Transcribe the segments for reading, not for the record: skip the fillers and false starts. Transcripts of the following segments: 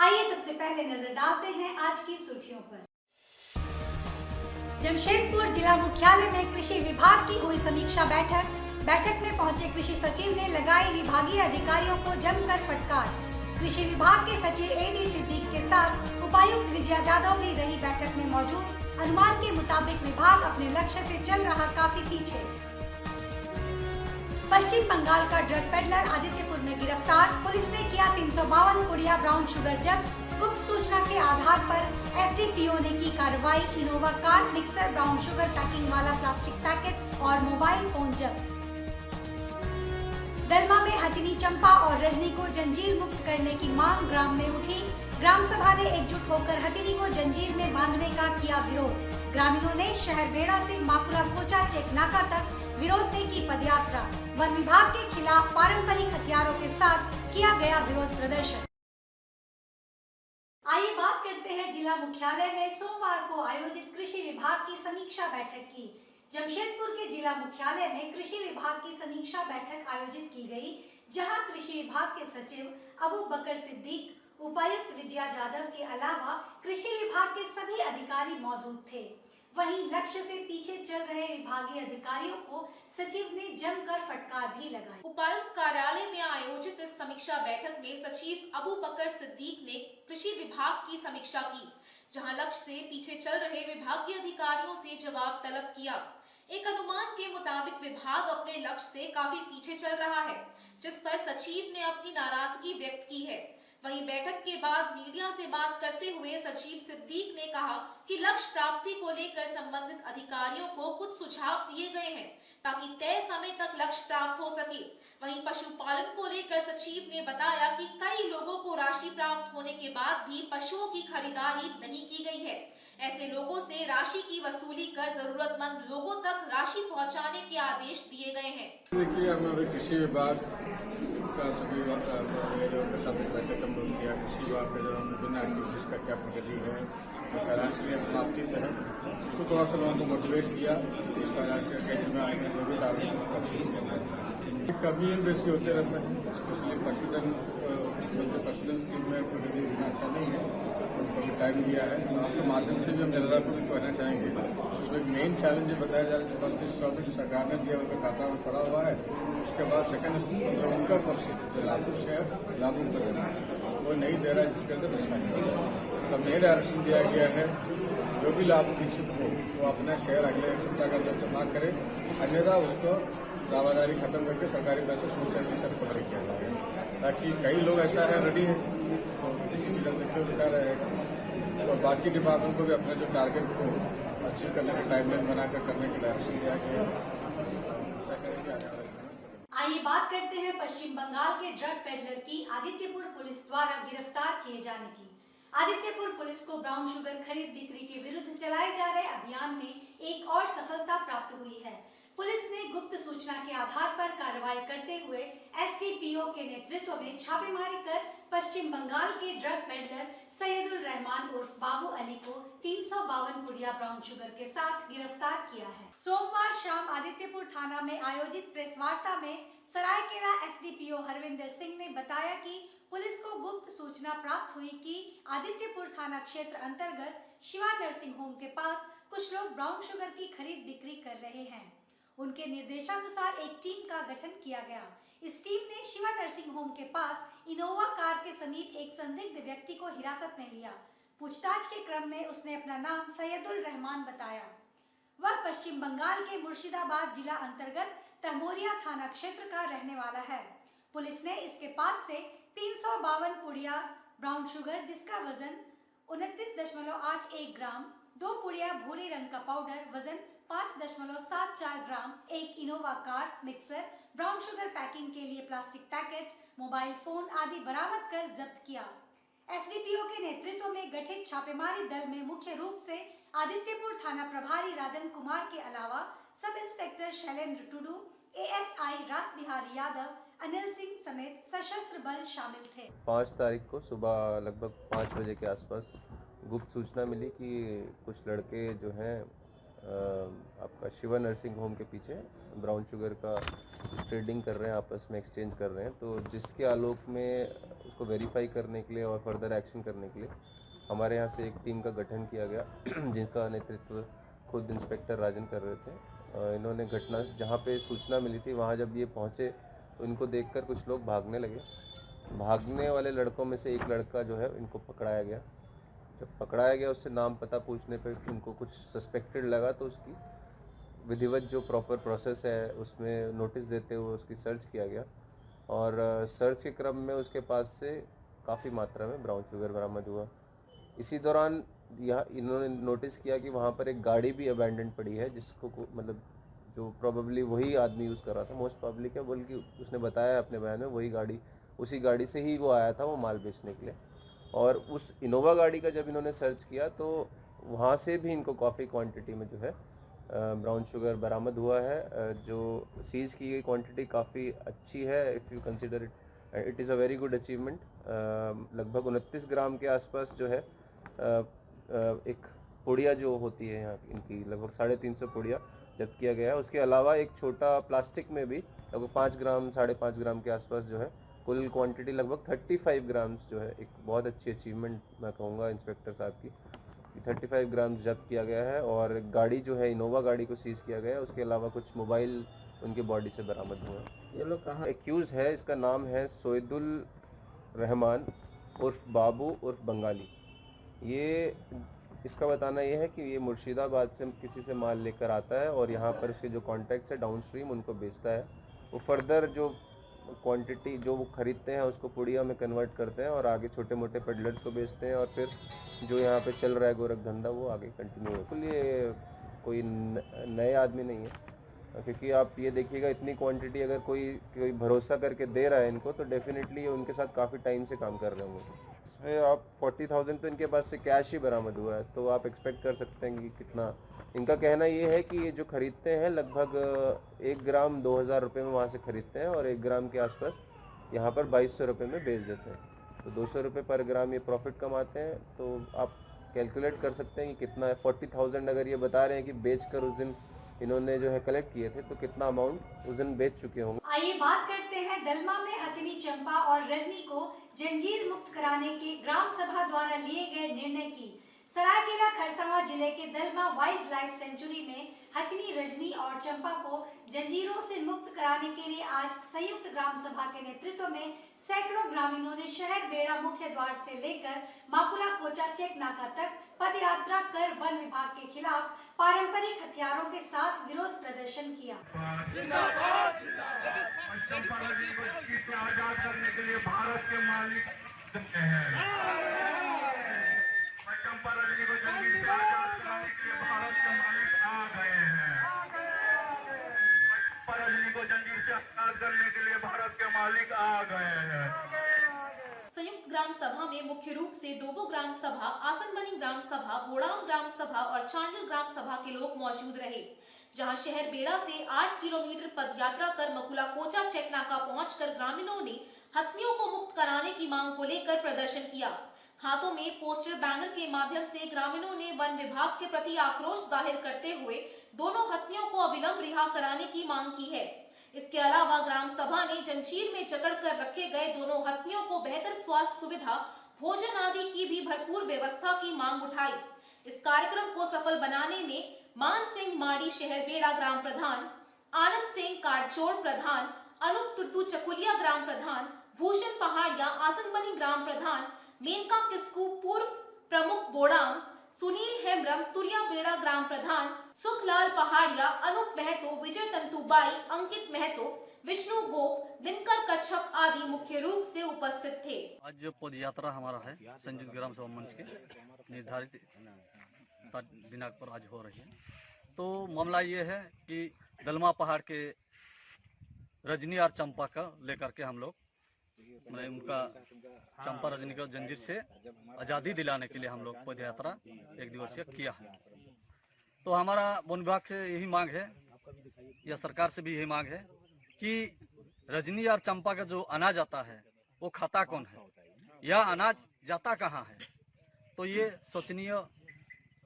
आइए सबसे पहले नजर डालते हैं आज की सुर्खियों पर। जमशेदपुर जिला मुख्यालय में कृषि विभाग की हुई समीक्षा बैठक में पहुंचे कृषि सचिव ने लगाई विभागीय अधिकारियों को जमकर फटकार। कृषि विभाग के सचिव एडी सिद्दीक के साथ उपायुक्त विजया यादव भी रही बैठक में मौजूद। अनुमान के मुताबिक विभाग अपने लक्ष्य से चल रहा काफी पीछे। पश्चिम बंगाल का ड्रग पेडलर आदित्यपुर में गिरफ्तार। पुलिस ने किया 352 पुड़िया ब्राउन शुगर जब्त। गुप्त सूचना के आधार पर एसडीपीओ ने की कार्रवाई। Innova car, mixer, brown sugar packing वाला प्लास्टिक पैकेट और मोबाइल फोन जब्त। दलमा में हथिनी चंपा और रजनी को जंजीर मुक्त करने की मांग ग्राम में उठी। ग्राम सभा ने एकजुट होकर हथिनी को जंजीर में बांधने का किया विरोध। ग्रामीणों ने शहर बेड़ा से माकुला कोचा चेक नाका तक विरोध में की पदयात्रा। वन विभाग के खिलाफ पारंपरिक हथियारों के साथ किया गया विरोध प्रदर्शन। आइए बात करते हैं जिला मुख्यालय में सोमवार को आयोजित कृषि विभाग की समीक्षा बैठक की। जमशेदपुर के जिला मुख्यालय में कृषि विभाग की समीक्षा बैठक आयोजित की गई, जहां कृषि विभाग के सचिव अबू बकर सिद्दीक, उपायुक्त विजया यादव के अलावा कृषि विभाग के सभी अधिकारी मौजूद थे। वहीं लक्ष्य से पीछे चल रहे विभागीय अधिकारियों को सचिव ने जमकर फटकार भी लगाई। उपायुक्त कार्यालय में आयोजित इस समीक्षा बैठक में सचिव अबू बकर सिद्दीक ने कृषि विभाग की समीक्षा की, जहां लक्ष्य से पीछे चल रहे विभागीय अधिकारियों से जवाब तलब किया। एक अनुमान के मुताबिक विभाग अपने लक्ष्य से काफी पीछे चल रहा है, जिस पर सचिव ने अपनी नाराजगी व्यक्त की है। वहीं बैठक के बाद मीडिया से बात करते हुए सचिव सिद्दीक ने कहा कि लक्ष्य प्राप्ति को लेकर संबंधित अधिकारियों को कुछ सुझाव दिए गए हैं, ताकि तय समय तक लक्ष्य प्राप्त हो सके। वहीं पशुपालन को लेकर सचिव ने बताया कि कई लोगों को राशि प्राप्त होने के बाद भी पशुओं की खरीदारी नहीं की गई है। ऐसे लोगों से राशि की वसूली कर जरूरतमंद लोगों तक राशि पहुंचाने के आदेश दिए गए हैं। देखिए, हमारे कृषि विभाग का सभी के साथ बैठक हम लोग किया। कृषि विभाग का जो विभिन्न एक्टिविटीज का क्या प्रगति है, फाइनेंशियल समाप्ति है, उसको थोड़ा सा लोगों को मोटिवेट किया। इस फाइनेंशियल कैरियर में आने में जो भी टारगेट है उसको अचीव करना है। कभी बेसी होते रहता है, स्पेशली पशुधन स्कीम में प्रगति उतना अच्छा नहीं है, उनको भी टाइम दिया है। आपके माध्यम से भी हम जनता को भी कहना चाहेंगे, उसमें मेन चैलेंज ये बताया जा रहा है कि फर्स्ट इंस्टॉलमेंट जो सरकार ने दिया उनका खाता में पड़ा हुआ है। उसके बाद सेकंड मतलब उनका पर्सन जो लाभुक शेयर लागू कर देना है, वो नहीं दे रहा है, जिसके अंदर परेशानी हो रहा है। तो मेन आरक्षण दिया गया है, जो भी लाभुक इच्छुक हो वो अपना शेयर अगले एक सप्ताह का अंदर जमा करे, अन्यथा उसको दावादारी खत्म करके सरकारी पैसे सोशल मीडिया पर कवर किया जाएगा। ताकि कई लोग ऐसा है रेडी है तो इसी की चलते क्यों रुका रहेगा। और बाकी डिपार्टमेंट को भी अपने जो टारगेट को अचीव करने का टाइमलाइन बनाकर करने की डायरेक्शन दिया गया है। आइए बात करते हैं पश्चिम बंगाल के ड्रग पेडलर की आदित्यपुर पुलिस द्वारा गिरफ्तार किए जाने की। आदित्यपुर पुलिस को ब्राउन शुगर खरीद बिक्री के विरुद्ध चलाए जा रहे अभियान में एक और सफलता प्राप्त हुई है। पुलिस ने गुप्त सूचना के आधार पर कार्रवाई करते हुए एसडीपीओ के नेतृत्व में छापेमारी कर पश्चिम बंगाल के ड्रग पेडलर सैयदुल रहमान उर्फ बाबू अली को 352 पुड़िया ब्राउन शुगर के साथ गिरफ्तार किया है। सोमवार शाम आदित्यपुर थाना में आयोजित प्रेस वार्ता में सरायकेला एसडीपीओ हरविंदर सिंह ने बताया कि पुलिस को गुप्त सूचना प्राप्त हुई कि आदित्यपुर थाना क्षेत्र अंतर्गत शिवा नर्सिंग होम के पास कुछ लोग ब्राउन शुगर की खरीद बिक्री कर रहे हैं। उनके निर्देशानुसार एक टीम का गठन किया गया। इस टीम ने शिवा नर्सिंग होम के पास इनोवा कार के समीप एक संदिग्ध व्यक्ति को हिरासत में लिया। पूछताछ के क्रम में उसने अपना नाम सैयदुल रहमान बताया। वह पश्चिम बंगाल के मुर्शिदाबाद जिला अंतर्गत तहमोरिया थाना क्षेत्र का रहने वाला है। पुलिस ने इसके पास से 352 पुड़िया ब्राउन शुगर, जिसका वजन 29.81 ग्राम, 2 पुड़िया भूरे रंग का पाउडर वजन 5.74 ग्राम, एक Innova car, mixer, brown sugar packing के लिए प्लास्टिक पैकेट, मोबाइल फोन आदि बरामद कर जब्त किया। एसडीपीओ के नेतृत्व में गठित छापेमारी दल में मुख्य रूप से आदित्यपुर थाना प्रभारी राजन कुमार के अलावा sub inspector Shailendra Tudu, ASI रास बिहारी यादव, अनिल सिंह समेत सशस्त्र बल शामिल थे। 5 तारीख को सुबह लगभग 5 बजे के आसपास गुप्त सूचना मिली कि कुछ लड़के जो हैं आपका शिवा नर्सिंग होम के पीछे ब्राउन शुगर का ट्रेडिंग कर रहे हैं, आपस में एक्सचेंज कर रहे हैं। तो जिसके आलोक में उसको वेरीफाई करने के लिए और फर्दर एक्शन करने के लिए हमारे यहाँ से एक टीम का गठन किया गया जिनका नेतृत्व खुद इंस्पेक्टर राजन कर रहे थे। इन्होंने घटना जहाँ पे सूचना मिली थी वहाँ जब ये पहुँचे तो इनको देखकर कुछ लोग भागने लगे। भागने वाले लड़कों में से एक लड़का जो है इनको पकड़ाया गया। जब पकड़ाया गया उससे नाम पता पूछने पर उनको कुछ सस्पेक्टेड लगा तो उसकी विधिवत जो प्रॉपर प्रोसेस है उसमें नोटिस देते हुए उसकी सर्च किया गया और सर्च के क्रम में उसके पास से काफ़ी मात्रा में ब्राउन शुगर बरामद हुआ। इसी दौरान यहाँ इन्होंने नोटिस किया कि वहाँ पर एक गाड़ी भी अबैंडन पड़ी है जिसको मतलब जो प्रोबेबली वही आदमी यूज़ कर रहा था, मोस्ट पब्लिक है, बल्कि उसने बताया अपने बयान में वही गाड़ी, उसी गाड़ी से ही वो आया था वो माल बेचने के लिए। और उस इनोवा गाड़ी का जब इन्होंने सर्च किया तो वहाँ से भी इनको काफ़ी क्वांटिटी में जो है ब्राउन शुगर बरामद हुआ है। जो सीज़ की गई क्वांटिटी काफ़ी अच्छी है। If you consider it is a very good achievement. लगभग 29 ग्राम के आसपास जो है एक पुड़िया जो होती है यहाँ इनकी लगभग 350 पुड़िया जब्त किया गया है। उसके अलावा एक छोटा प्लास्टिक में भी लगभग 5 ग्राम 5.5 ग्राम के आसपास जो है कुल क्वांटिटी लगभग 35 ग्राम्स जो है एक बहुत अच्छी अचीवमेंट मैं कहूँगा इंस्पेक्टर साहब की 35 ग्राम जब्त किया गया है। और गाड़ी जो है इनोवा गाड़ी को सीज़ किया गया है। उसके अलावा कुछ मोबाइल उनकी बॉडी से बरामद हुआ है। ये लोग कहाँ एक्यूज़ है, इसका नाम है सोइदुल रहमान उर्फ बाबू उर्फ बंगाली। ये इसका बताना ये है कि ये मुर्शिदाबाद से किसी से माल लेकर आता है और यहाँ पर उसके जो कॉन्टैक्ट्स है डाउन स्ट्रीम उनको बेचता है। वो फर्दर जो क्वांटिटी जो वो खरीदते हैं उसको पुड़िया में कन्वर्ट करते हैं और आगे छोटे मोटे पेडलर्स को बेचते हैं और फिर जो यहाँ पे चल रहा है गोरख धंधा वो आगे कंटिन्यू होता है। ये कोई नए आदमी नहीं है, क्योंकि आप ये देखिएगा इतनी क्वांटिटी अगर कोई भरोसा करके दे रहा है इनको तो डेफिनेटली उनके साथ काफ़ी टाइम से काम कर रहे होंगे। आप 40,000 तो इनके पास से कैश ही बरामद हुआ है, तो आप एक्सपेक्ट कर सकते हैं कि कितना। इनका कहना ये है कि ये जो खरीदते हैं लगभग 1 ग्राम 2,000 रुपये में वहाँ से खरीदते हैं और 1 ग्राम के आसपास यहाँ पर 2,200 रुपये में बेच देते हैं। तो 200 रुपये पर ग्राम ये प्रॉफिट कमाते हैं। तो आप कैलकुलेट कर सकते हैं कि कितना है। 40,000 अगर ये बता रहे हैं कि बेच कर उस दिन इन्होंने जो है कलेक्ट किए थे तो कितना अमाउंट उस दिन बेच चुके होंगे। आइए बात करते हैं दलमा में हथिनी चंपा और रजनी को जंजीर मुक्त कराने के ग्राम सभा द्वारा लिए गए निर्णय की। सरायकेला खरसावां जिले के दलमा वाइल्ड लाइफ सेंचुरी में हथिनी, रजनी और चंपा को जंजीरों से मुक्त कराने के लिए आज संयुक्त ग्राम सभा के नेतृत्व में सैकड़ों ग्रामीणों ने शहर बेड़ा मुख्य द्वार से लेकर मापुला कोचा चेक नाका तक पदयात्रा कर वन विभाग के खिलाफ पारंपरिक हथियारों के साथ विरोध प्रदर्शन किया। जिंदाबाद चंपा नदी को आजाद करने के लिए भारत के मालिक चंपा नदी को जंजीर से आजाद कराने के लिए भारत के मालिक आ गए हैं। चंपा नदी को जंजीर से आजाद करने के लिए भारत के मालिक आ गए हैं। संयुक्त ग्राम सभा में मुख्य रूप से डोबो ग्राम सभा, आसनबनी ग्राम सभा, बोड़ाम ग्राम सभा और चांडिल ग्राम सभा के लोग मौजूद रहे, जहां शहर बेड़ा से 8 किलोमीटर पदयात्रा कर मकुला कोचा चेक नाका पहुंचकर ग्रामीणों ने हथिनियों को मुक्त कराने की मांग को लेकर प्रदर्शन किया। हाथों में पोस्टर बैनर के माध्यम से ग्रामीणों ने वन विभाग के प्रति आक्रोश जाहिर करते हुए दोनों हथिनियों को अविलंब रिहा कराने की मांग की है। इसके अलावा ग्राम सभा ने जंजीर में जकड़ कर रखे गए दोनों हथिनियों को बेहतर स्वास्थ्य सुविधा, भोजन आदि की भी भरपूर व्यवस्था की मांग उठाई। इस कार्यक्रम को सफल बनाने में मान सिंह माड़ी शहर बेड़ा ग्राम प्रधान, आनंद सिंह काटजोड़ प्रधान, अनूप टुट्टू चकुलिया ग्राम प्रधान, भूषण पहाड़िया आसनबनी ग्राम प्रधान, मेनका किस्कू पूर्व प्रमुख बोड़ाम, सुनील हेम्ब्रम तुरिया बेड़ा ग्राम प्रधान, सुखलाल पहाड़िया, अनूप महतो, विजय तंतुबाई, अंकित महतो, विष्णु गोप, दिनकर कच्छप आदि मुख्य रूप से उपस्थित थे। आज जो पद यात्रा हमारा है संयुक्त ग्राम सभा मंच के निर्धारित दिनांक पर आज हो रही है। तो मामला ये है कि दलमा पहाड़ के रजनी और चंपा का लेकर के हम लोग उनका चंपा रजनी का जंजीर से आज़ादी दिलाने के लिए हम लोग पद यात्रा 1 दिवसीय किया है। तो हमारा वन विभाग से यही मांग है या सरकार से भी यही मांग है कि रजनी और चंपा का जो अनाज आता है वो खाता कौन है या अनाज जाता कहाँ है। तो ये सोचनीय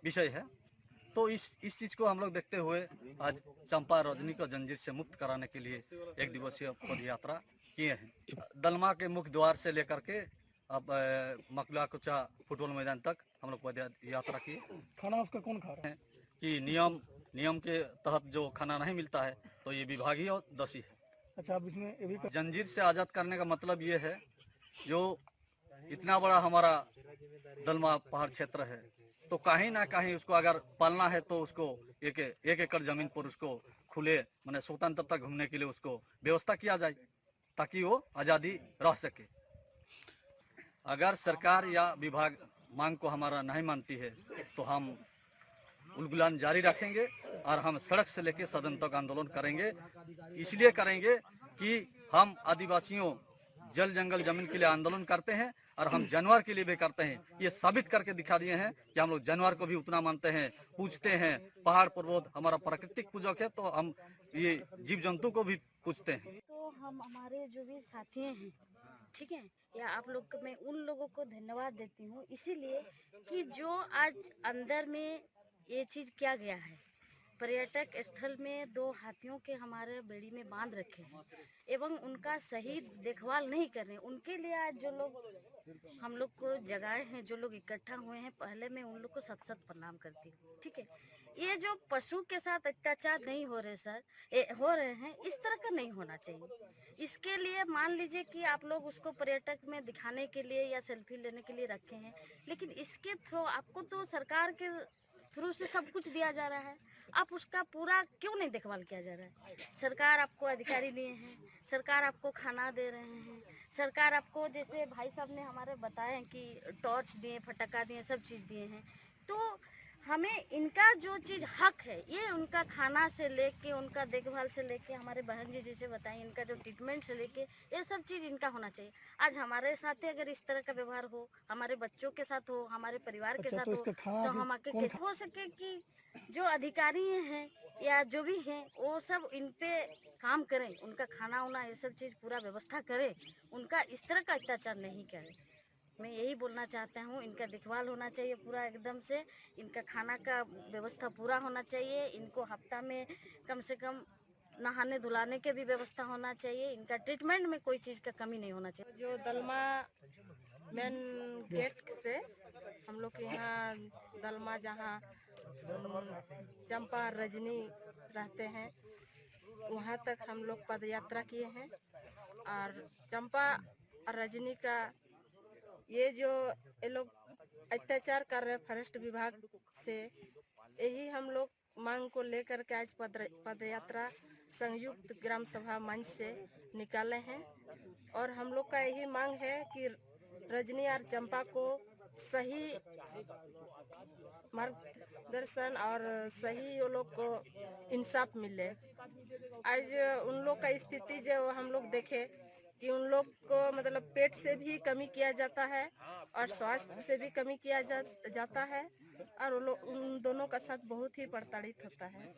विषय है। तो इस चीज़ को हम लोग देखते हुए आज चंपा रजनी को जंजीर से मुक्त कराने के लिए 1 दिवसीय पद यात्रा किए हैं। दलमा के मुख्य द्वार से लेकर के अब मकला कुचा फुटबॉल मैदान तक हम लोग पद यात्रा किए। खाना उसका कौन खा रहा है? कि नियम के तहत जो खाना नहीं मिलता है तो ये विभागीय और दोषी है। अच्छा, अब इसमें ये भी जंजीर से आज़ाद करने का मतलब ये है, जो इतना बड़ा हमारा दलमा पहाड़ क्षेत्र है तो कहीं ना कहीं उसको अगर पालना है तो उसको एक एकड़ जमीन पर उसको खुले माने स्वतंत्रता घूमने के लिए उसको व्यवस्था किया जाए ताकि वो आज़ादी रह सके। अगर सरकार या विभाग मांग को हमारा नहीं मानती है तो हम उलगुलान जारी रखेंगे और हम सड़क से लेकर सदन तक आंदोलन करेंगे। इसलिए करेंगे कि हम आदिवासियों जल जंगल जमीन के लिए आंदोलन करते हैं और हम जानवर के लिए भी करते हैं। ये साबित करके दिखा दिए हैं कि हम लोग जानवर को भी उतना मानते हैं, पूजते हैं। पहाड़ पर्वत हमारा प्राकृतिक पूजक है तो हम ये जीव जंतु को भी पूजते हैं। तो हम हमारे जो भी साथी हैं, ठीक है, या आप लोग को मैं उन लोगों को धन्यवाद देती हूँ इसीलिए कि जो आज अंदर में ये चीज़ किया गया है। पर्यटक स्थल में 2 हाथियों के हमारे बेड़ी में बांध रखे हैं एवं उनका सही देखभाल नहीं कर रहे हैं। उनके लिए आज जो लोग हम लोग को जगाए हैं, जो लोग इकट्ठा हुए हैं, पहले मैं उन लोग को सत प्रणाम करती हूँ। ठीक है, ये जो पशु के साथ अत्याचार नहीं हो रहे सर, हो रहे हैं, इस तरह का नहीं होना चाहिए। इसके लिए मान लीजिए कि आप लोग उसको पर्यटक में दिखाने के लिए या सेल्फी लेने के लिए रखे हैं, लेकिन इसके थ्रू आपको तो सरकार के थ्रू से सब कुछ दिया जा रहा है, आप उसका पूरा क्यों नहीं देखभाल किया जा रहा है? सरकार आपको अधिकारी लिए हैं, सरकार आपको खाना दे रहे हैं, सरकार आपको जैसे भाई साहब ने हमारे बताया कि टॉर्च दिए, फटाका दिए, सब चीज़ दिए हैं। तो हमें इनका जो चीज़ हक है, ये उनका खाना से लेके, उनका देखभाल से लेके, हमारे बहन जी जैसे बताएं, इनका जो ट्रीटमेंट से लेके, ये सब चीज़ इनका होना चाहिए। आज हमारे साथ ही अगर इस तरह का व्यवहार हो, हमारे बच्चों के साथ हो, हमारे परिवार के साथ हो, तो हम आके कैसे हो सके कि जो अधिकारी हैं या जो भी हैं वो सब इन पे काम करें, उनका खाना वाना ये सब चीज़ पूरा व्यवस्था करें, उनका इस तरह का अत्याचार नहीं करें। मैं यही बोलना चाहता हूँ, इनका देखभाल होना चाहिए पूरा एकदम से, इनका खाना का व्यवस्था पूरा होना चाहिए, इनको हफ्ता में कम से कम नहाने धुलाने के भी व्यवस्था होना चाहिए, इनका ट्रीटमेंट में कोई चीज़ का कमी नहीं होना चाहिए। जो दलमा मेन गेट से हम लोग के यहाँ दलमा जहाँ चंपा रजनी रहते हैं वहाँ तक हम लोग पद यात्रा किए हैं। और चंपा और रजनी का ये जो ये लोग अत्याचार कर रहे फॉरेस्ट विभाग से, यही हम लोग मांग को लेकर के आज पद यात्रा संयुक्त ग्राम सभा मंच से निकाले हैं। और हम लोग का यही मांग है कि रजनी और चंपा को सही मार्गदर्शन और सही वो लोग को इंसाफ मिले। आज उन लोग का स्थिति जो हम लोग देखे कि उन लोग को मतलब पेट से भी कमी किया जाता है और स्वास्थ्य से भी कमी किया जाता है, और वो लोग उन दोनों का साथ बहुत ही प्रताड़ित होता है।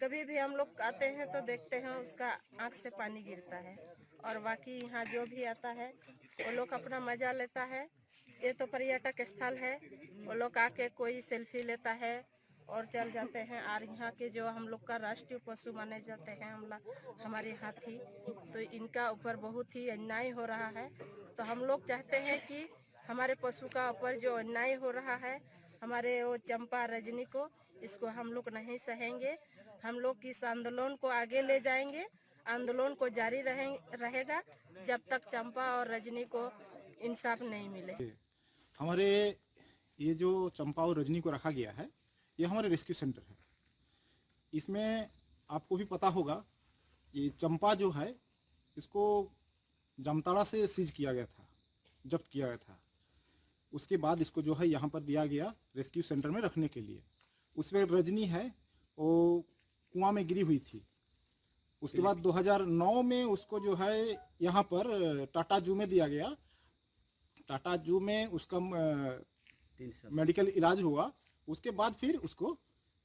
कभी भी हम लोग आते हैं तो देखते हैं उसका आंख से पानी गिरता है। और बाकी यहाँ जो भी आता है वो लोग अपना मजा लेता है। ये तो पर्यटक स्थल है, वो लोग आके कोई सेल्फी लेता है और चल जाते हैं। और यहाँ के जो हम लोग का राष्ट्रीय पशु माने जाते हैं हमारे हाथी, तो इनका ऊपर बहुत ही अन्याय हो रहा है। तो हम लोग चाहते हैं कि हमारे पशु का ऊपर जो अन्याय हो रहा है, हमारे वो चंपा रजनी को, इसको हम लोग नहीं सहेंगे। हम लोग इस आंदोलन को आगे ले जाएंगे, आंदोलन को जारी रहेगा जब तक चंपा और रजनी को इंसाफ नहीं मिले। हमारे ये जो चंपा और रजनी को रखा गया है, ये हमारे रेस्क्यू सेंटर है। इसमें आपको भी पता होगा, ये चंपा जो है इसको जामताड़ा से सीज किया गया था, जब्त किया गया था। उसके बाद इसको जो है यहाँ पर दिया गया रेस्क्यू सेंटर में रखने के लिए। उसमें रजनी है वो कुआं में गिरी हुई थी। उसके बाद 2009 में उसको जो है यहाँ पर टाटा जू में दिया गया। टाटा जू में उसका मेडिकल इलाज हुआ। उसके बाद फिर उसको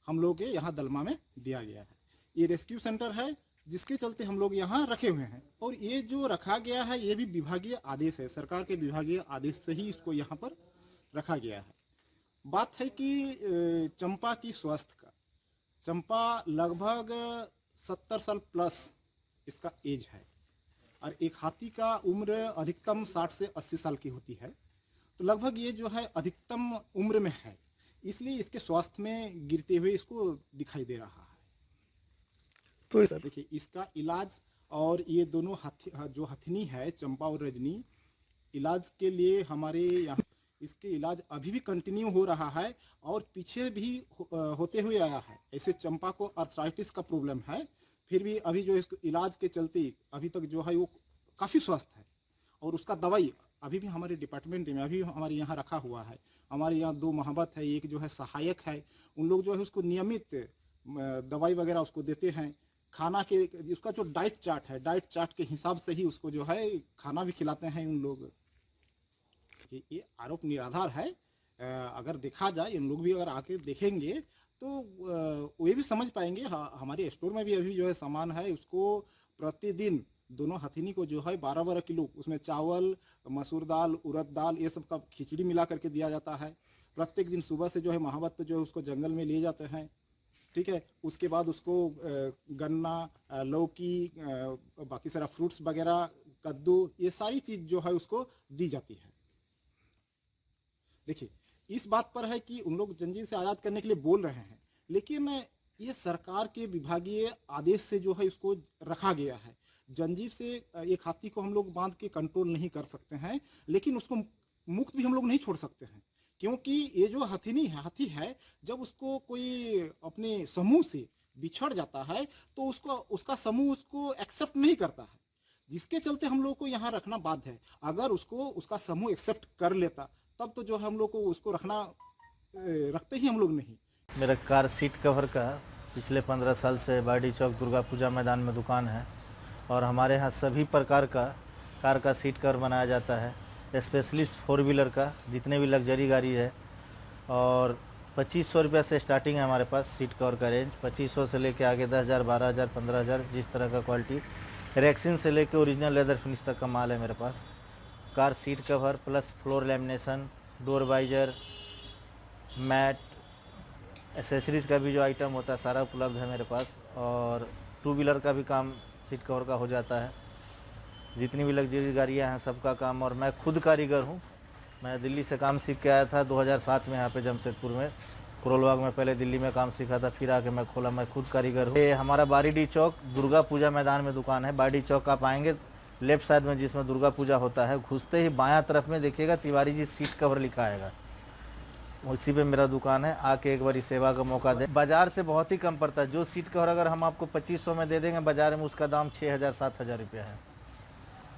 हम लोग के यहाँ दलमा में दिया गया है। ये रेस्क्यू सेंटर है जिसके चलते हम लोग यहाँ रखे हुए हैं। और ये जो रखा गया है ये भी विभागीय आदेश है, सरकार के विभागीय आदेश से ही इसको यहाँ पर रखा गया है। बात है कि चंपा की स्वास्थ्य का, चंपा लगभग 70 साल प्लस इसका एज है और एक हाथी का उम्र अधिकतम 60 से 80 साल की होती है। तो लगभग ये जो है अधिकतम उम्र में है, इसलिए इसके स्वास्थ्य में गिरते हुए इसको दिखाई दे रहा है। तो देखिए इसका इलाज, और ये दोनों जो हथिनी है चंपा और रजनी, इलाज के लिए हमारे यहाँ इसके इलाज अभी भी कंटिन्यू हो रहा है और पीछे भी होते हुए आया है। ऐसे चंपा को आर्थराइटिस का प्रॉब्लम है, फिर भी अभी जो इसको इलाज के चलते अभी तक जो है वो काफ़ी स्वस्थ है और उसका दवाई अभी भी हमारे डिपार्टमेंट में अभी हमारे यहाँ रखा हुआ है। हमारे यहाँ 2 महाबत है, एक जो है सहायक है, उन लोग जो है उसको नियमित दवाई वगैरह उसको देते हैं। खाना के उसका जो डाइट चार्ट है, डाइट चार्ट के हिसाब से ही उसको जो है खाना भी खिलाते हैं उन लोग। ये आरोप निराधार है। अगर देखा जाए, इन लोग भी अगर आके देखेंगे तो वे भी समझ पाएंगे। हमारे स्टोर में भी अभी जो है सामान है, उसको प्रतिदिन दोनों हथिनी को जो है 12-12 किलो उसमें चावल, मसूर दाल, उड़द दाल, ये सब का खिचड़ी मिला करके दिया जाता है। प्रत्येक दिन सुबह से जो है महावत जो है उसको जंगल में ले जाते हैं, ठीक है। उसके बाद उसको गन्ना, लौकी, बाकी सारा फ्रूट्स वगैरह, कद्दू, ये सारी चीज़ जो है उसको दी जाती है। देखिए इस बात पर है कि उन लोग जंजीर से आज़ाद करने के लिए बोल रहे हैं, लेकिन ये सरकार के विभागीय आदेश से जो है इसको रखा गया है। जंजीर से एक हाथी को हम लोग बांध के कंट्रोल नहीं कर सकते हैं, लेकिन उसको मुक्त भी हम लोग नहीं छोड़ सकते हैं, क्योंकि ये जो हाथी है, जब उसको कोई अपने समूह से बिछड़ जाता है तो उसका समूह उसको एक्सेप्ट नहीं करता है, जिसके चलते हम लोग को यहाँ रखना बाध्य है। अगर उसका समूह एक्सेप्ट कर लेता तब तो जो हम लोग को उसको रखते ही हम लोग नहीं। मेरा कार सीट कवर का पिछले 15 साल से बाडी चौक दुर्गा पूजा मैदान में दुकान है और हमारे यहाँ सभी प्रकार का कार का सीट कवर बनाया जाता है, स्पेशली 4 व्हीलर का, जितने भी लग्जरी गाड़ी है। और 2500 रुपये से स्टार्टिंग है हमारे पास सीट कवर का रेंज। 2500 से लेके आगे 10,000, 12,000, 15,000, जिस तरह का क्वालिटी। रेक्सिन से लेके ओरिजिनल लेदर फिनिश तक का माल है मेरे पास। Car seat cover plus floor lamination, door visor, mat, accessories का भी जो आइटम होता है सारा उपलब्ध है मेरे पास। और 2 व्हीलर का भी काम सीट कवर का हो जाता है। जितनी भी लग्जरी गाड़ियाँ हैं सबका काम, और मैं खुद कारीगर हूँ। मैं दिल्ली से काम सीख के आया था 2007 में यहाँ पे जमशेदपुर में, करोलबाग में पहले दिल्ली में काम सीखा था, फिर आके मैं खोला। मैं खुद कारीगर हूँ। ये हमारा बारीडी चौक दुर्गा पूजा मैदान में दुकान है। बारीडी चौक आप आएंगे लेफ्ट साइड में, जिसमें दुर्गा पूजा होता है, घुसते ही बायां तरफ में देखिएगा तिवारी जी सीट कवर लिखा आएगा, उसी पे मेरा दुकान है। आके एक बारी सेवा का मौका दे। बाजार से बहुत ही कम पड़ता है। जो सीट कवर अगर हम आपको 2500 में दे देंगे, बाजार में उसका दाम 6,000-7,000 रुपया है।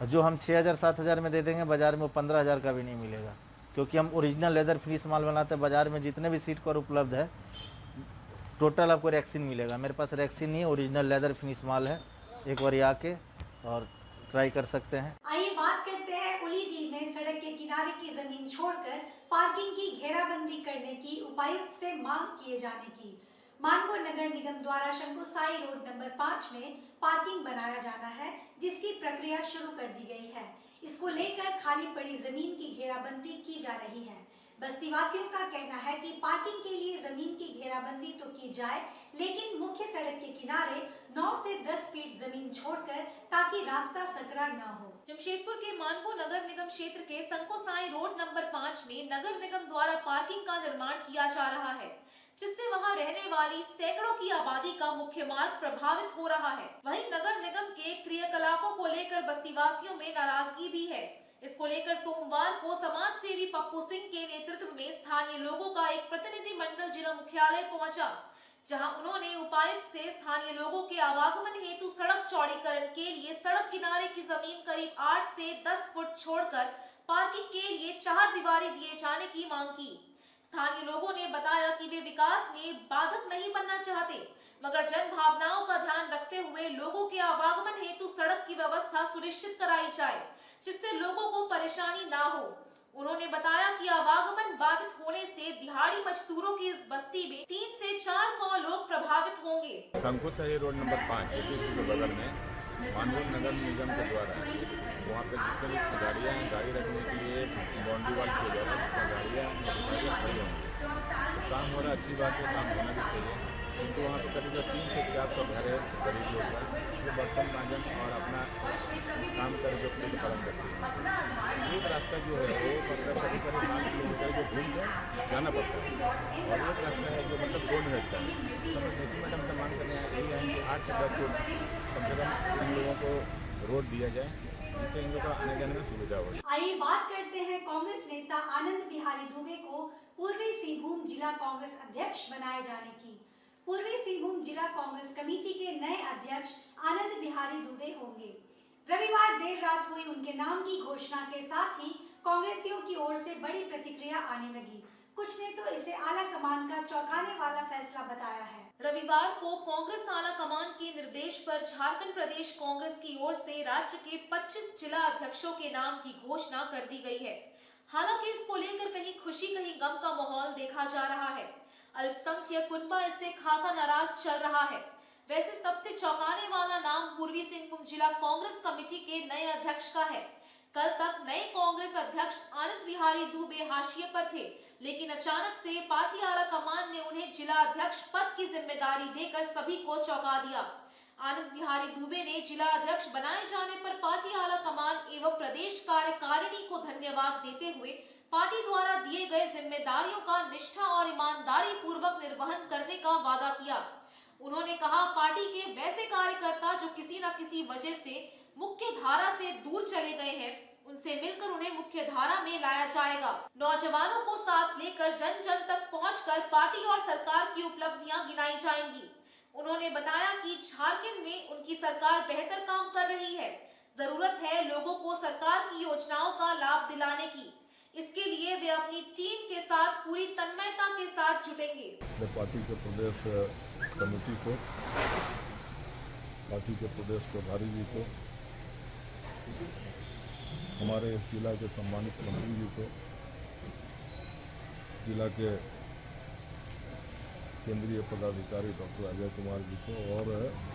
जो हम 6,000-7,000 में दे देंगे, बाजार में वो 15,000 का भी नहीं मिलेगा, क्योंकि हम ओरिजिनल लेदर फिनिश माल बनाते हैं। बाजार में जितने भी सीट कवर उपलब्ध है टोटल आपको रेक्सिन मिलेगा। मेरे पास रेक्सिन नहीं है, ओरिजिनल लेदर फिनिश माल है। एक बार आके और ट्राई कर सकते हैं। आइए बात करते हैं उलीडीह में सड़क के किनारे की जमीन छोड़कर पार्किंग की घेराबंदी करने की उपायुक्त से मांग किए जाने की। मानपुर नगर निगम द्वारा शंकुसाई रोड नंबर 5 में पार्किंग बनाया जाना है, जिसकी प्रक्रिया शुरू कर दी गई है। इसको लेकर खाली पड़ी जमीन की घेराबंदी की जा रही है। बस्ती वासियों का कहना है कि पार्किंग के लिए जमीन की घेराबंदी तो की जाए, लेकिन मुख्य सड़क के किनारे 9 से 10 फीट जमीन छोड़कर, ताकि रास्ता सकरा न हो। जमशेदपुर के मानपुर नगर निगम क्षेत्र के संकोसाई रोड नंबर 5 में नगर निगम द्वारा पार्किंग का निर्माण किया जा रहा है, जिससे वहां रहने वाली सैकड़ों की आबादी का मुख्य मार्ग प्रभावित हो रहा है। वहीं नगर निगम के क्रियाकलापों को लेकर बस्तीवासियों में नाराजगी भी है। इसको लेकर सोमवार को समाज सेवी पप्पू सिंह के नेतृत्व में स्थानीय लोगों का एक प्रतिनिधि मंडल जिला मुख्यालय पहुंचा, जहां उन्होंने उपायुक्त से स्थानीय लोगों के आवागमन हेतु सड़क चौड़ीकरण के लिए सड़क किनारे की जमीन करीब 8 से 10 फुट छोड़कर पार्किंग के लिए 4 दीवारें दिए जाने की मांग की। स्थानीय लोगों ने बताया कि वे विकास में बाधक नहीं बनना चाहते, मगर जन भावनाओं का ध्यान रखते हुए लोगों के आवागमन हेतु सड़क की व्यवस्था सुनिश्चित कराई जाए, जिससे लोगों को परेशानी ना हो। उन्होंने बताया कि आवागमन बाधित होने से दिहाड़ी मजदूरों की इस बस्ती में 300 से 400 लोग प्रभावित होंगे। शंकुसाई रोड नंबर 5 के बगल में मानपुर नगर निगम के द्वारा वहाँ पे जितनी भी गाड़ियाँ हैं, गाड़ी रखने के लिए बाउंड्री वाल किया जा रहा है, गाड़ियाँ खड़ी होंगी। तो काम हो रहा है, अच्छी बात है, काम होना भी चाहिए। तो वहाँ पर करीब 300 से 400 घर है गरीब लोग हैं जो बर्तन मांजन और अपना काम कर जो पेट पालन करते हैं। एक रास्ता जो है वो मतलब करीब 5 किलोमीटर जो घूम कर जाना पड़ता है, और एक रास्ता है जो मतलब 2 मिनट का है। तो हम इसी मैडम से मांग करने यही है कि 8 से 10 रोड कम से कम इन लोगों को रोड दिया जाए, जिससे इन लोगों का आने जाने में सुविधा हो। आइए बात करते हैं कांग्रेस नेता आनंद बिहारी दुबे को पूर्वी सिंहभूम जिला कांग्रेस अध्यक्ष बनाए जाने की। पूर्वी सिंहभूम जिला कांग्रेस कमेटी के नए अध्यक्ष आनंद बिहारी दुबे होंगे। रविवार देर रात हुई उनके नाम की घोषणा के साथ ही कांग्रेसियों की ओर से बड़ी प्रतिक्रिया आने लगी। कुछ ने तो इसे आला कमान का चौंकाने वाला फैसला बताया है। रविवार को कांग्रेस आला कमान के निर्देश पर झारखंड प्रदेश कांग्रेस की ओर से राज्य के 25 जिला अध्यक्षों के नाम की घोषणा कर दी गई है। हालांकि इसको लेकर कहीं खुशी कहीं गम का माहौल देखा जा रहा है। अल्पसंख्यक कुनबा इससे खासा नाराज चल रहा है। वैसे सबसे चौंकाने वाला नाम पूर्वी सिंहभूम जिला कांग्रेस कमेटी के नए अध्यक्ष का है। कल तक नए कांग्रेस अध्यक्ष आनंद बिहारी दुबे हाशिए पर थे, लेकिन अचानक से पार्टी आला कमान ने उन्हें जिला अध्यक्ष पद की जिम्मेदारी देकर सभी को चौंका दिया। आनंद बिहारी दुबे ने जिला अध्यक्ष बनाए जाने पर पार्टी आला कमान एवं प्रदेश कार्यकारिणी को धन्यवाद देते हुए पार्टी द्वारा दिए गए जिम्मेदारियों का निष्ठा और ईमानदारी पूर्वक निर्वहन करने का वादा किया। उन्होंने कहा, पार्टी के वैसे कार्यकर्ता जो किसी न किसी वजह से मुख्य धारा से दूर चले गए हैं, उनसे मिलकर उन्हें मुख्य धारा में लाया जाएगा। नौजवानों को साथ लेकर जन जन तक पहुंचकर पार्टी और सरकार की उपलब्धियां गिनाई जाएंगी। उन्होंने बताया कि झारखंड में उनकी सरकार बेहतर काम कर रही है। जरूरत है लोगों को सरकार की योजनाओं का लाभ दिलाने की। इसके लिए वे अपनी टीम के साथ पूरी तन्मयता के साथ जुटेंगे। पार्टी के प्रदेश कमेटी को, पार्टी के प्रदेश प्रभारी जी को, हमारे जिला के सम्मानित मंत्री जी को, जिला के केंद्रीय पदाधिकारी डॉक्टर अजय कुमार जी को और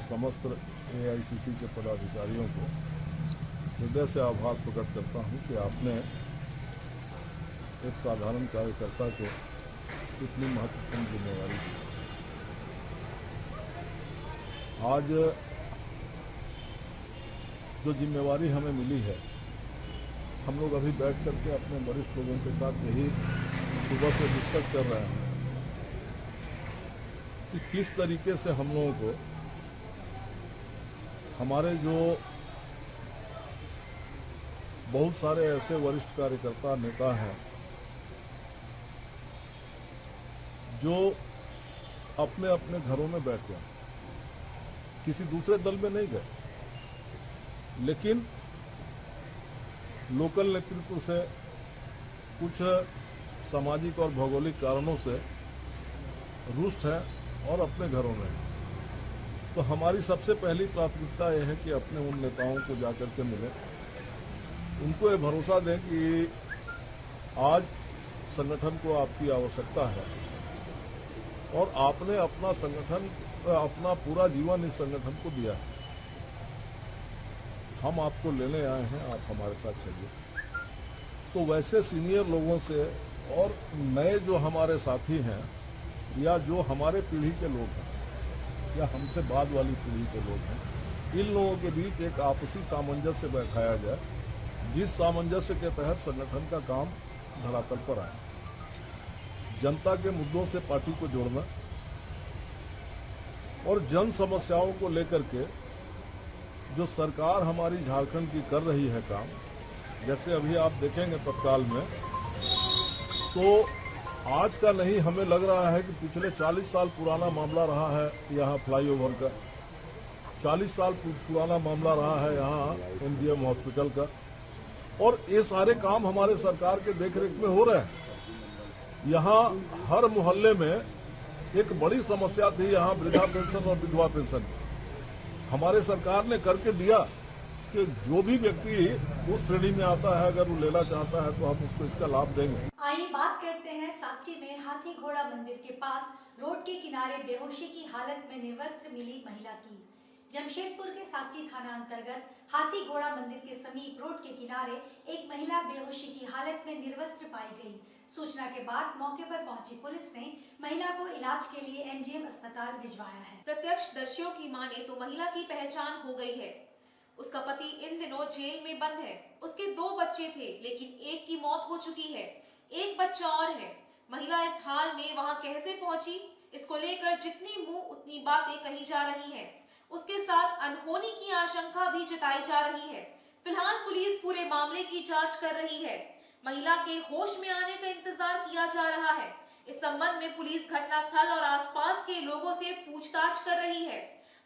समस्त AICC के पदाधिकारियों को हृदय से आभार प्रकट करता हूं कि आपने एक साधारण कार्यकर्ता को इतनी महत्वपूर्ण जिम्मेवारी दी। आज जो जिम्मेवारी हमें मिली है, हम लोग अभी बैठ करके अपने वरिष्ठ लोगों के साथ यही सुबह से डिस्कस कर रहे हैं कि किस तरीके से हम लोगों को हमारे जो बहुत सारे ऐसे वरिष्ठ कार्यकर्ता नेता हैं जो अपने अपने घरों में बैठ गए, किसी दूसरे दल में नहीं गए, लेकिन लोकल नेतृत्व से कुछ सामाजिक और भौगोलिक कारणों से रुष्ट है और अपने घरों में। तो हमारी सबसे पहली प्राथमिकता यह है कि अपने उन नेताओं को जाकर के मिलें, उनको ये भरोसा दें कि आज संगठन को आपकी आवश्यकता है और आपने अपना संगठन, अपना पूरा जीवन इस संगठन को दिया है। हम आपको लेने आए हैं, आप हमारे साथ चलिए। तो वैसे सीनियर लोगों से और नए जो हमारे साथी हैं या जो हमारे पीढ़ी के लोग हैं या हमसे बाद वाली पीढ़ी के लोग हैं, इन लोगों के बीच एक आपसी सामंजस्य बैठाया जाए, जिस सामंजस्य के तहत संगठन का काम धरातल पर आए। जनता के मुद्दों से पार्टी को जोड़ना और जन समस्याओं को लेकर के जो सरकार हमारी झारखंड की कर रही है काम, जैसे अभी आप देखेंगे तत्काल में, तो आज का नहीं, हमें लग रहा है कि पिछले 40 साल पुराना मामला रहा है यहाँ फ्लाईओवर का, 40 साल पुराना मामला रहा है यहाँ MGM हॉस्पिटल का, और ये सारे काम हमारे सरकार के देखरेख में हो रहे हैं। यहाँ हर मोहल्ले में एक बड़ी समस्या थी, यहाँ वृद्धा पेंशन और विधवा पेंशन। हमारे सरकार ने करके दिया कि जो भी व्यक्ति उस श्रेणी में आता है, अगर वो लेना चाहता है तो हम उसको इसका लाभ देंगे। आइए बात करते हैं साक्ची में हाथी घोड़ा मंदिर के पास रोड के किनारे बेहोशी की हालत में निर्वस्त्र मिली महिला की। जमशेदपुर के साक्ची थाना अंतर्गत हाथी घोड़ा मंदिर के समीप रोड के किनारे एक महिला बेहोशी की हालत में निर्वस्त्र पाई गई। सूचना के बाद मौके पर पहुंची पुलिस ने महिला को इलाज के लिए एमजीएम अस्पताल भिजवाया है। प्रत्यक्षदर्शियों की माने तो महिला की पहचान हो गई है। उसका पति इन दिनों जेल में बंद है। उसके 2 बच्चे थे, लेकिन एक की मौत हो चुकी है, एक बच्चा और है। महिला इस हाल में वहां कैसे पहुंची, इसको लेकर जितनी मुंह उतनी बातें कही जा रही हैं। उसके साथ अनहोनी की आशंका भी जताई जा रही है। फिलहाल पुलिस पूरे मामले की जांच कर रही है। महिला के होश में आने का इंतजार किया जा रहा है। इस संबंध में पुलिस घटनास्थल और आसपास के लोगों से पूछताछ कर रही है।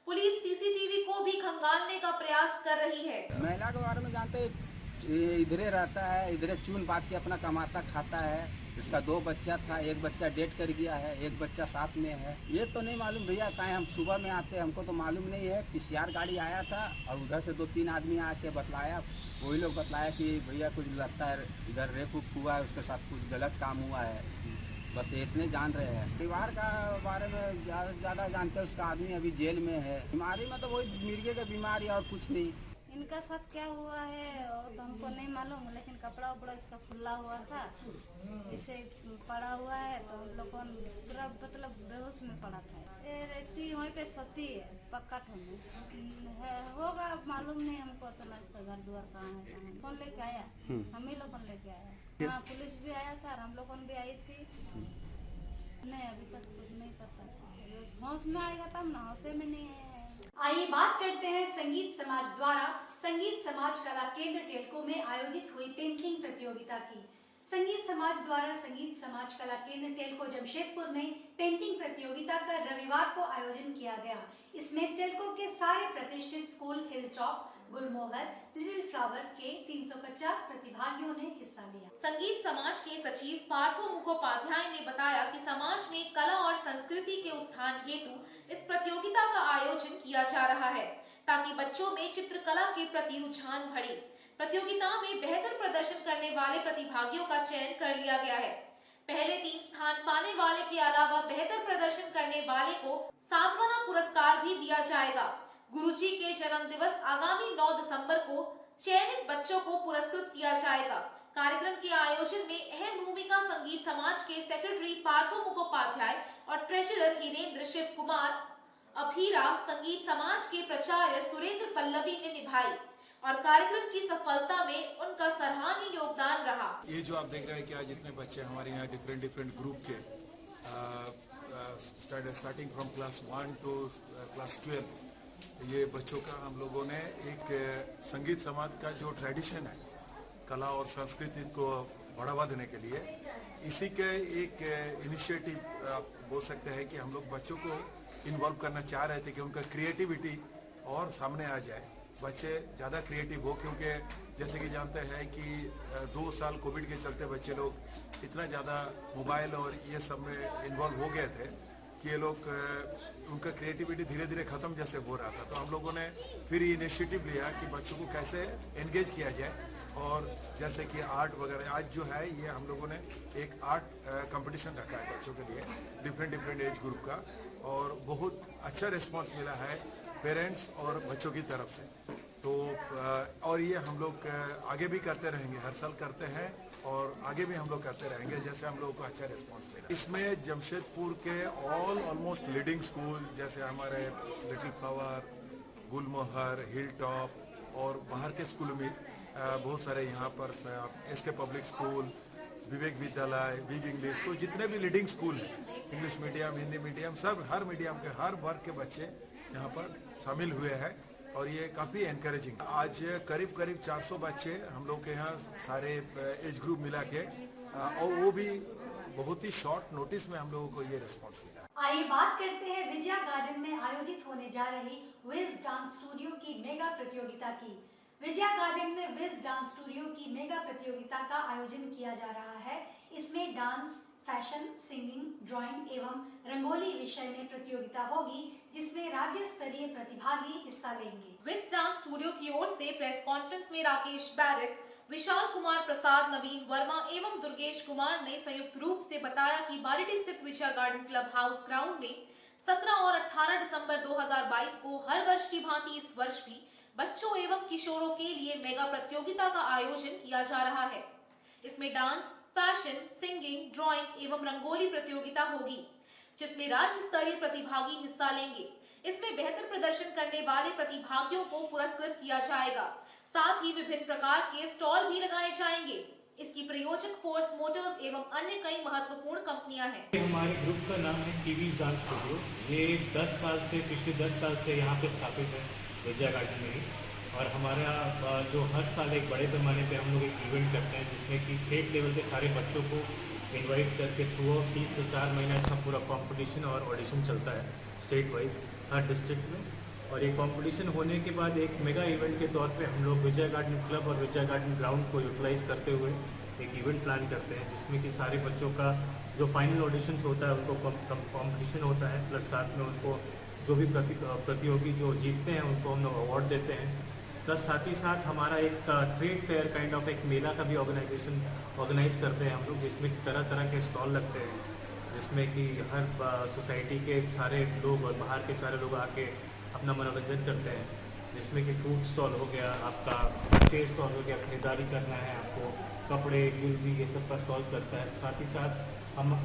पुलिस सीसीटीवी को भी खंगालने का प्रयास कर रही है। महिला के बारे में जानते, इधरे रहता है, इधरे चून बात के अपना कमाता खाता है। इसका 2 बच्चा था, एक बच्चा डेट कर गया है, एक बच्चा साथ में है। ये तो नहीं मालूम भैया, कहीं हम सुबह में आते हमको तो मालूम नहीं है। पीसीआर गाड़ी आया था और उधर से 2-3 आदमी आके बतलाया, वही लोग बतलाया कि भैया कुछ लगता है इधर रेप हुआ है, उसके साथ कुछ गलत काम हुआ है। बस इतने जान रहे हैं। परिवार का बारे में ज़्यादा से ज़्यादा जानते हैं। उसका आदमी अभी जेल में है। बीमारी में तो वही मिर्गे की बीमारी और कुछ नहीं। इनका साथ क्या हुआ है और तो हमको नहीं मालूम, लेकिन कपड़ा उपड़ा इसका खुला हुआ था, इसे पड़ा हुआ है तो हम लोग पूरा मतलब बेहोश में पड़ा था। ये रहती वहीं पे सोती है, पक्का है, होगा मालूम नहीं हमको तो। इसका घर द्वार कहाँ है, कौन लेके आया, हम ही लोगों लेके आया। हाँ, पुलिस भी आया था, हम लोगों भी आई थी। नहीं, अभी तक कुछ नहीं पता। होश में आएगा तब ना, होशे में नहीं है। आइए बात करते हैं संगीत समाज द्वारा संगीत समाज कला केंद्र टेलको में आयोजित हुई पेंटिंग प्रतियोगिता की। संगीत समाज द्वारा संगीत समाज कला केंद्र टेलको जमशेदपुर में पेंटिंग प्रतियोगिता का रविवार को आयोजन किया गया। इसमें टेलको के सारे प्रतिष्ठित स्कूल हिलटॉप, गुलमोहर, लिटिल फ्लावर के 350 प्रतिभागियों ने हिस्सा लिया। संगीत समाज के सचिव पार्थो मुखोपाध्याय ने बताया कि समाज में कला और संस्कृति के उत्थान हेतु इस प्रतियोगिता का आयोजन किया जा रहा है, ताकि बच्चों में चित्रकला के प्रति रुझान बढ़े। प्रतियोगिता में बेहतर प्रदर्शन करने वाले प्रतिभागियों का चयन कर लिया गया है। पहले 3 स्थान पाने वाले के अलावा बेहतर प्रदर्शन करने वाले को सांत्वना पुरस्कार भी दिया जाएगा। गुरुजी के जन्म दिवस आगामी 9 दिसंबर को चयनित बच्चों को पुरस्कृत किया जाएगा। कार्यक्रम के आयोजन में अहम भूमिका संगीत समाज के सेक्रेटरी पार्थो मुखोपाध्याय और ट्रेजरर हिरेंद्र शिव कुमार अभीरा, संगीत समाज के प्राचार्य सुरेंद्र पल्लवी ने निभाई और कार्यक्रम की सफलता में उनका सराहनीय योगदान रहा। ये जो आप देख रहे हैं कि आज जितने बच्चे हमारे यहाँ डिफरेंट ग्रुप के starting from class 1 to class 12, ये बच्चों का हम लोगों ने एक संगीत समाज का जो ट्रेडिशन है, कला और संस्कृति को बढ़ावा देने के लिए, इसी के एक इनिशिएटिव आप बोल सकते हैं कि हम लोग बच्चों को इन्वॉल्व करना चाह रहे थे कि उनका क्रिएटिविटी और सामने आ जाए, बच्चे ज़्यादा क्रिएटिव हो। क्योंकि जैसे कि जानते हैं कि 2 साल कोविड के चलते बच्चे लोग इतना ज़्यादा मोबाइल और ये सब में इन्वॉल्व हो गए थे कि ये लोग उनका क्रिएटिविटी धीरे धीरे ख़त्म जैसे हो रहा था। तो हम लोगों ने फिर ये इनिशिएटिव लिया कि बच्चों को कैसे एंगेज किया जाए, और जैसे कि आर्ट वगैरह आज जो है ये हम लोगों ने एक आर्ट कंपटीशन रखा है बच्चों के लिए, डिफरेंट एज ग्रुप का, और बहुत अच्छा रिस्पांस मिला है पेरेंट्स और बच्चों की तरफ से। तो और ये हम लोग आगे भी करते रहेंगे, हर साल करते हैं और आगे भी हम लोग करते रहेंगे, जैसे हम लोगों को अच्छा रिस्पांस मिला। इसमें जमशेदपुर के ऑलमोस्ट लीडिंग स्कूल जैसे हमारे लिटिल फ्लावर, गुलमोहर, हिल टॉप और बाहर के स्कूलों में बहुत सारे यहाँ पर एसके पब्लिक स्कूल, विवेक विद्यालय, बिग इंग्लिश, तो जितने भी लीडिंग स्कूल हैं, इंग्लिश मीडियम, हिंदी मीडियम, सब हर मीडियम के हर वर्ग के बच्चे यहाँ पर शामिल हुए हैं और ये काफ़ी एनकरेजिंग। आज करीब 400 बच्चे हम लोग के यहाँ सारे एज ग्रुप मिला के, और वो भी बहुत ही शॉर्ट नोटिस में हम लोगों को ये रिस्पॉन्स मिला। आइए बात करते हैं विजया गार्डन में आयोजित होने जा रही विज डांस स्टूडियो की मेगा प्रतियोगिता की। विजया गार्डन में विज डांस स्टूडियो की मेगा प्रतियोगिता का आयोजन किया जा रहा है। इसमें डांस, फैशन, सिंगिंग, ड्राइंग एवं रंगोली विषय में प्रतियोगिता होगी, जिसमें राज्य स्तरीय प्रतिभागी हिस्सा लेंगे। विज डांस स्टूडियो की ओर से प्रेस कॉन्फ्रेंस में राकेश बैरिक, विशाल कुमार प्रसाद, नवीन वर्मा एवं दुर्गेश कुमार ने संयुक्त रूप से बताया कि बारिटी स्थित Vijaya garden club house ground में 17 और 18 दिसंबर 2022 को हर वर्ष की भांति इस वर्ष भी बच्चों एवं किशोरों के लिए मेगा प्रतियोगिता का आयोजन किया जा रहा है। इसमें डांस, फैशन, सिंगिंग, ड्राइंग एवं रंगोली प्रतियोगिता होगी, जिसमें राज्य स्तरीय प्रतिभागी हिस्सा लेंगे। इसमें बेहतर प्रदर्शन करने वाले प्रतिभागियों को पुरस्कृत किया जाएगा। साथ ही विभिन्न प्रकार के स्टॉल भी लगाए जाएंगे। इसकी प्रयोजक फोर्स मोटर्स एवं अन्य कई महत्वपूर्ण कंपनियां हैं। हमारे ग्रुप का नाम है टीवीज डांस स्टूडियो। ये पिछले 10 साल से यहाँ पे स्थापित है विजया गार्डन में ही। और हमारे यहाँ जो हर साल एक बड़े पैमाने पे हम लोग एक इवेंट करते हैं, जिसमें कि स्टेट लेवल के सारे बच्चों को इनवाइट करके थ्रू 3 से 4 महीने इसका पूरा कंपटीशन और ऑडिशन चलता है स्टेट वाइज हर डिस्ट्रिक्ट में। और ये कंपटीशन होने के बाद एक मेगा इवेंट के तौर पे हम लोग विजया गार्डन क्लब और विजया गार्डन ग्राउंड को यूटिलाइज करते हुए एक इवेंट प्लान करते हैं, जिसमें कि सारे बच्चों का जो फाइनल ऑडिशंस होता है उनको कंपटीशन होता है, प्लस साथ में उनको जो भी प्रतियोगी जो जीतते हैं उनको हम अवार्ड देते हैं। प्लस साथ ही साथ हमारा एक ट्रेड फेयर काइंड ऑफ एक मेला का भी ऑर्गेनाइज करते हैं हम लोग, जिसमें तरह तरह के स्टॉल लगते हैं, जिसमें कि हर सोसाइटी के सारे लोग और बाहर के सारे लोग आके अपना मनोरंजन करते हैं, जिसमें कि फूड स्टॉल हो गया, आपका परचेज स्टॉल हो गया, खरीदारी करना है आपको, कपड़े, ज्वेलरी, ये सब का स्टॉल्स लगता है। साथ ही साथ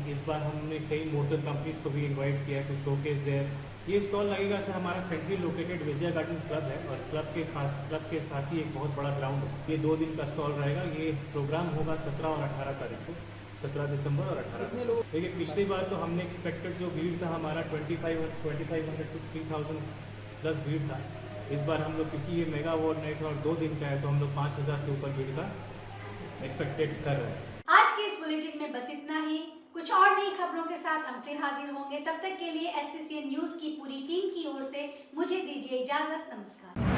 इस बार हमने कई मोटर कंपनीज को भी इनवाइट किया है टू शोकेस देयर। ये स्टॉल लगेगा सर हमारा centrally located Vijaya garden club है, और क्लब के साथ ही एक बहुत बड़ा ग्राउंड है। ये 2 दिन का स्टॉल रहेगा। ये प्रोग्राम होगा 17 और 18 तारीख को, 17 दिसंबर और 18 दिसंबर। देखिए पिछली बार तो हमने एक्सपेक्टेड जो भीड़ था हमारा 2500 to 3000 प्लस भीड़ था। इस बार हम लोग क्योंकि ये मेगा अवार्ड नाइट और 2 दिन का है, तो हम लोग 5000 से ऊपर भीड़ का एक्सपेक्टेड कर रहे हैं। आज के इस बुलेटिन में बस इतना ही। कुछ और नई खबरों के साथ हम फिर हाजिर होंगे। तब तक के लिए SCCN न्यूज की पूरी टीम की ओर से मुझे दीजिए इजाजत। नमस्कार।